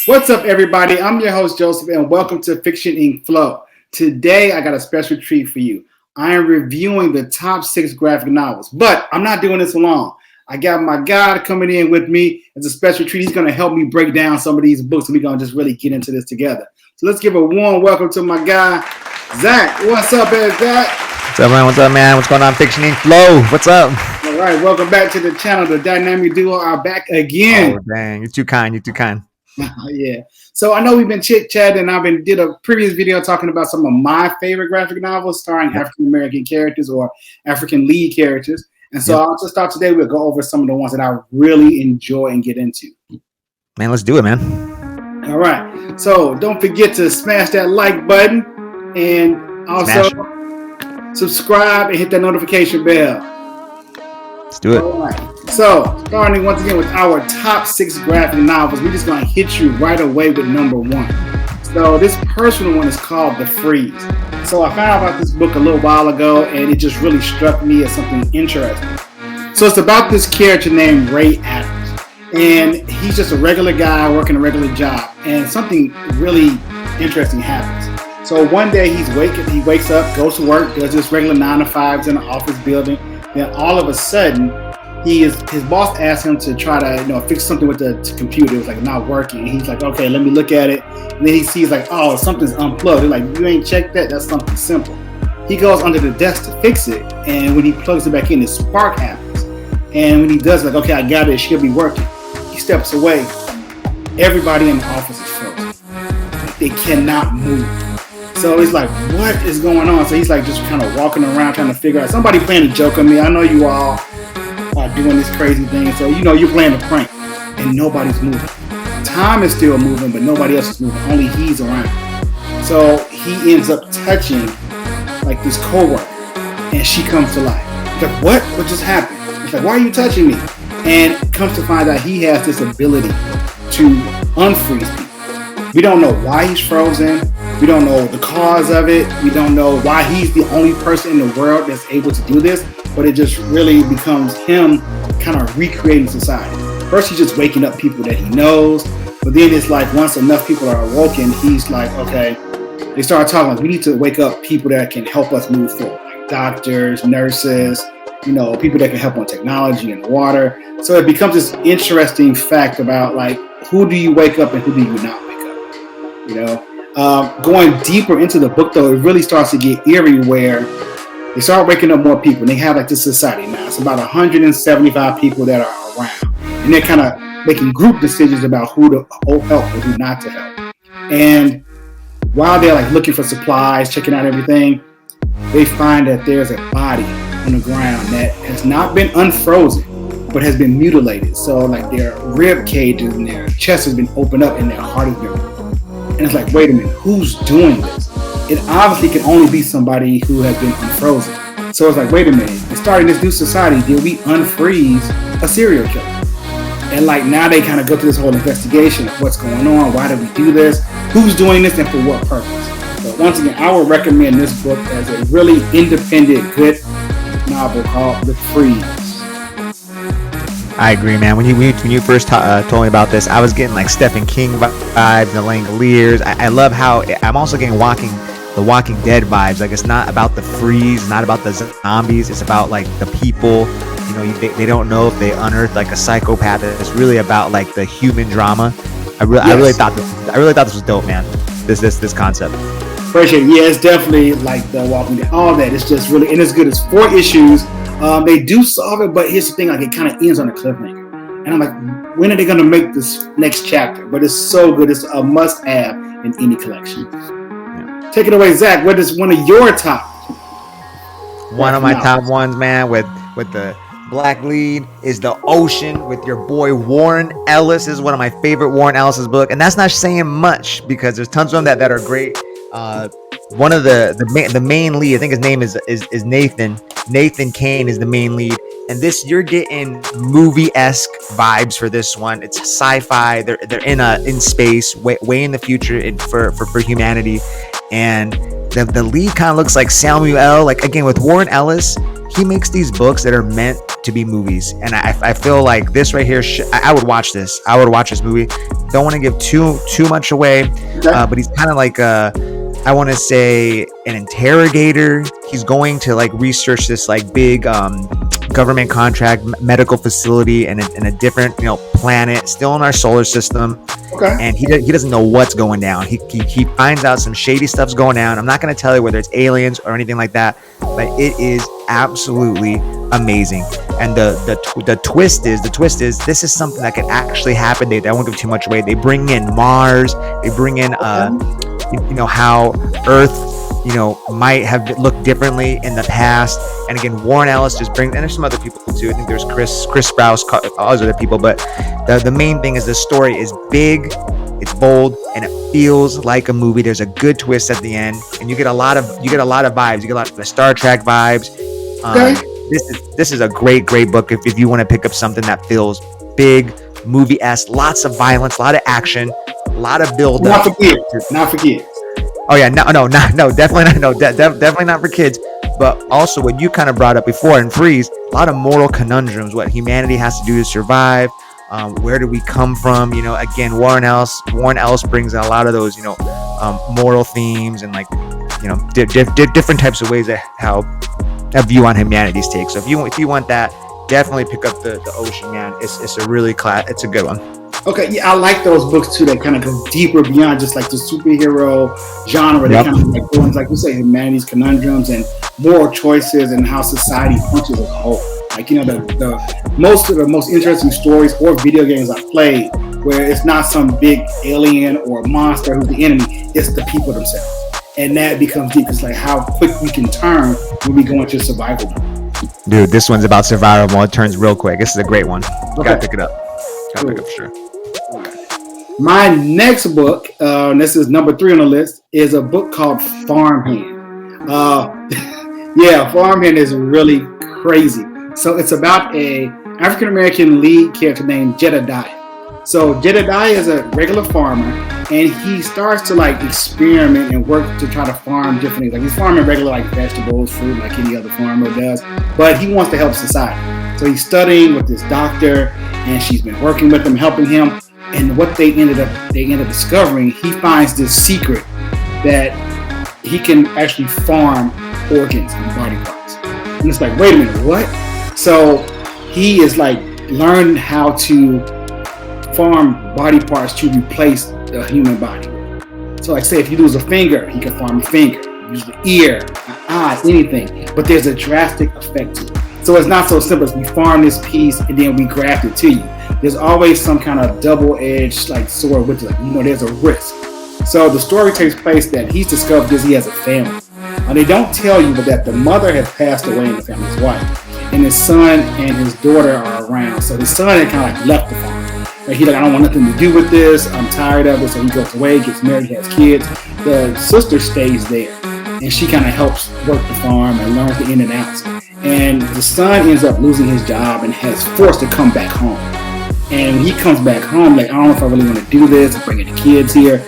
What's up, everybody? I'm your host, Joseph, and welcome to Fiction Ink Flow. Today, I got a special treat for you. I am reviewing the top 6 graphic novels, but I'm not doing this alone. I got my guy coming in with me as a special treat. He's going to help me break down some of these books, and we're going to just really get into this together. So let's give a warm welcome to my guy, Zach. What's up, Zach? What's up, man? What's up, man? What's going on, Fiction Ink Flow? What's up? All right, welcome back to the channel. The dynamic duo are back again. Oh, dang. You're too kind. You're too kind. Yeah. So I know we've been chit-chatting, and I've did a previous video talking about some of my favorite graphic novels starring African-American characters or African lead characters. And so I'll just start today. We'll go over some of the ones that I really enjoy and get into. Man, let's do it, man. All right. So don't forget to smash that like button and also subscribe and hit that notification bell. Let's do it. All right. So, starting once again with our top 6 graphic novels, we're just going to hit you right away with number 1. So, this personal one is called The Freeze. So, I found out about this book a little while ago, and it just really struck me as something interesting. So, it's about this character named Ray Adams, and he's just a regular guy working a regular job, and something really interesting happens. So, one day he wakes up, goes to work, does this regular 9 to 5s in an office building. Then all of a sudden, his boss asked him to try to fix something with the computer. It was like not working. And he's like, okay, let me look at it. And then he sees like, oh, something's unplugged. They're like, you ain't checked that? That's something simple. He goes under the desk to fix it, and when he plugs it back in, this spark happens. And when he does, like, okay, I got it. It should be working. He steps away. Everybody in the office is frozen. They cannot move. So he's like, what is going on? So he's like just kind of walking around trying to figure out. Somebody playing a joke on me. I know you all are doing this crazy thing. So, you're playing a prank and nobody's moving. Time is still moving, but nobody else is moving. Only he's around. So he ends up touching like this coworker, and she comes to life. He's like, what? What just happened? He's like, why are you touching me? And comes to find out he has this ability to unfreeze people. We don't know why he's frozen. We don't know the cause of it. We don't know why he's the only person in the world that's able to do this, but it just really becomes him kind of recreating society. First, he's just waking up people that he knows, but then it's like once enough people are awoken, he's like, okay, they start talking like, we need to wake up people that can help us move forward, like doctors, nurses, people that can help on technology and water. So it becomes this interesting fact about like, who do you wake up and who do you not wake up, Going deeper into the book, though, it really starts to get eerie where they start waking up more people. And they have like this society now. It's about 175 people that are around. And they're kind of making group decisions about who to help or who not to help. And while they're like looking for supplies, checking out everything, they find that there's a body on the ground that has not been unfrozen, but has been mutilated. So like their rib cages and their chest has been opened up and their heart has been. And it's like, wait a minute, who's doing this? It obviously can only be somebody who has been unfrozen. So it's like, wait a minute, starting this new society, did we unfreeze a serial killer? And like now they kind of go through this whole investigation of what's going on, why did we do this, who's doing this, and for what purpose. But once again, I would recommend this book as a really independent, good novel called The Freeze. I agree, man. When you first told me about this, I was getting like Stephen King vibes, the Langoliers. I love how I'm also getting the Walking Dead vibes. Like it's not about the freeze, not about the zombies. It's about like the people. They don't know if they unearthed like a psychopath. It's really about like the human drama. I really thought this was dope, man. This concept. Appreciate it. Yeah, it's definitely like the Walking Dead. All that. It's just really, and it's good. It's 4 issues. They do solve it, but here's the thing, like it kind of ends on a cliffhanger. And I'm like, when are they going to make this next chapter? But it's so good. It's a must-have in any collection. Yeah. Take it away, Zach. What is one of your top? One of my top ones, man, with the black lead is The Ocean with your boy Warren Ellis. This is one of my favorite Warren Ellis's book. And that's not saying much because there's tons of them that are great. One of the main lead, I think his name is Nathan. Nathan Kane is the main lead, and you're getting movie-esque vibes for this one. It's sci-fi. They're in space, way in the future for humanity, and the lead kind of looks like Samuel L. Like again with Warren Ellis, he makes these books that are meant to be movies, and I feel like this right here, I would watch this. I would watch this movie. Don't want to give too much away, but he's kind of like I want to say an interrogator. He's going to like research this like big government contract medical facility in a different planet, still in our solar system. Okay. And he doesn't know what's going down. He finds out some shady stuff's going down. I'm not going to tell you whether it's aliens or anything like that, but it is absolutely amazing. And the twist is this is something that could actually happen. I won't give too much away. They bring in Mars. They bring in how Earth might have looked differently in the past. And again, Warren Ellis just brings, and there's some other people too. I think there's Chris Sprouse, all those other people. But the main thing is the story is big, it's bold, and it feels like a movie. There's a good twist at the end, and you get a lot of vibes. You get a lot of the Star Trek vibes. This is a great book if you want to pick up something that feels big, movie-esque, lots of violence, a lot of action, a lot of build up. Not for kids. Oh yeah, no, definitely not. No, definitely not for kids. But also, what you kind of brought up before in Freeze, a lot of moral conundrums. What humanity has to do to survive. Where do we come from? Again, Warren Ellis brings in a lot of those, moral themes and different types of ways that how a view on humanity's take. So if you want that, definitely pick up the Ocean, man. It's a really it's a good one. Okay, yeah, I like those books too that kind of go deeper beyond just like the superhero genre. They kind of like go into, like you say, humanity's conundrums and moral choices and how society functions as a whole. Like, the most of the most interesting stories or video games I've played where it's not some big alien or monster who's the enemy, it's the people themselves. And that becomes deep. It's like how quick we can turn when we go into survival mode. Dude, this one's about survival mode. It turns real quick. This is a great one. Okay. Gotta pick it up. For sure. My next book, this is number 3 on the list, is a book called Farmhand. Farmhand is really crazy. So it's about a African-American lead character named Jedediah. So Jedediah is a regular farmer, and he starts to like experiment and work to try to farm different things. Like he's farming regular like vegetables, fruit, like any other farmer does, but he wants to help society. So he's studying with this doctor, and she's been working with him, helping him. And what they ended up discovering, he finds this secret that he can actually farm organs and body parts. And it's like, wait a minute, what? So he is like learned how to farm body parts to replace the human body. So like say if you lose a finger, he can farm a finger. Use the ear, an eye, anything. But there's a drastic effect to it. So it's not so simple as we farm this piece and then we graft it to you. There's always some kind of double-edged like sword with it. There's a risk. So the story takes place that he's discovered this, he has a family. They don't tell you, but that the mother has passed away in the family, his wife, and his son and his daughter are around. So the son had kind of like left the farm. Like he's like, I don't want nothing to do with this. I'm tired of it. So he goes away, gets married, has kids. The sister stays there, and she kind of helps work the farm and learns the in and outs. And the son ends up losing his job and has forced to come back home. And when he comes back home, like, I don't know if I really want to do this, bringing the kids here.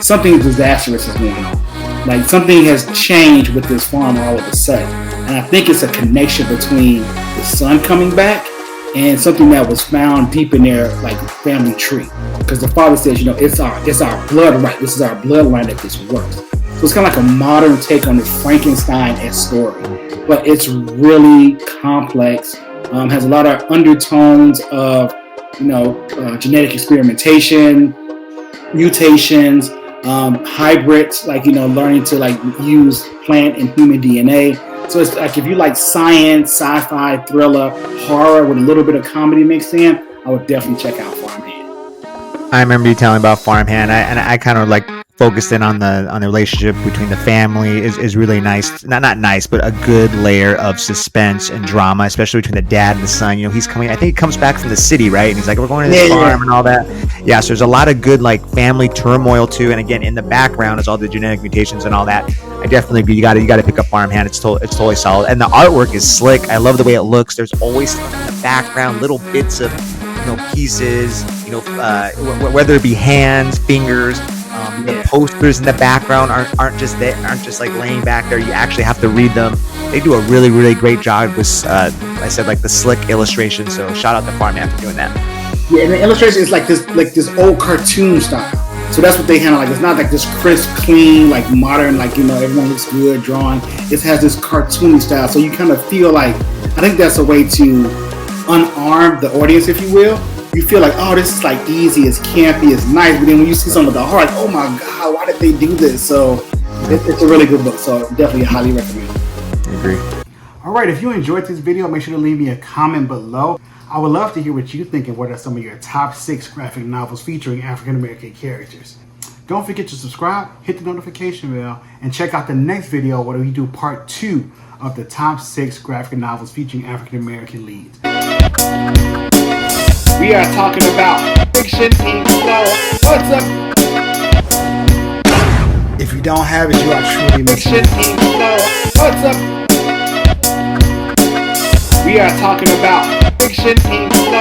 Something disastrous is going on. Like, something has changed with this farm all of a sudden. And I think it's a connection between the son coming back and something that was found deep in their, like, family tree. Because the father says, it's our blood right. This is our bloodline that this works. So it's kind of like a modern take on this Frankenstein-esque story. But it's really complex. Has a lot of undertones of genetic experimentation, mutations, hybrids, like, learning to like use plant and human DNA. So it's like, if you like science, sci-fi, thriller, horror with a little bit of comedy mixed in, I would definitely check out Farmhand. I remember you telling me about Farmhand, and I kind of like focused in on the relationship between the family is really nice. Not nice, but a good layer of suspense and drama, especially between the dad and the son. He's coming. I think he comes back from the city, right? And he's like, we're going to this farm and all that. Yeah. So there's a lot of good like family turmoil too. And again, in the background is all the genetic mutations and all that. I definitely agree. You got to pick up Farmhand. It's totally solid. And the artwork is slick. I love the way it looks. There's always stuff in the background, little bits of pieces. Whether it be hands, fingers. The Yeah. posters in the background aren't just like laying back there. You actually have to read them. They do a really, really great job with, I said, like the slick illustration. So shout out to Farmhand for doing that. Yeah, and the illustration is like this old cartoon style. So that's what they handle. Like, it's not like this crisp, clean, like modern, like, you know, everyone looks good drawing. It has this cartoony style. So you kind of feel like, I think that's a way to unarm the audience, if you will. You feel like, oh, this is like easy, it's campy, it's nice. But then when you see some of the heart, like, oh my God, why did they do this? So it's a really good book. So definitely highly recommend it. I agree. All right, if you enjoyed this video, make sure to leave me a comment below. I would love to hear what you think and what are some of your top 6 graphic novels featuring African American characters. Don't forget to subscribe, hit the notification bell, and check out the next video where we do part 2 of the top 6 graphic novels featuring African American leads. We are talking about fiction ink flow. What's up? If you don't have it, you are truly missing it. Fiction ink flow. What's up? We are talking about fiction ink flow.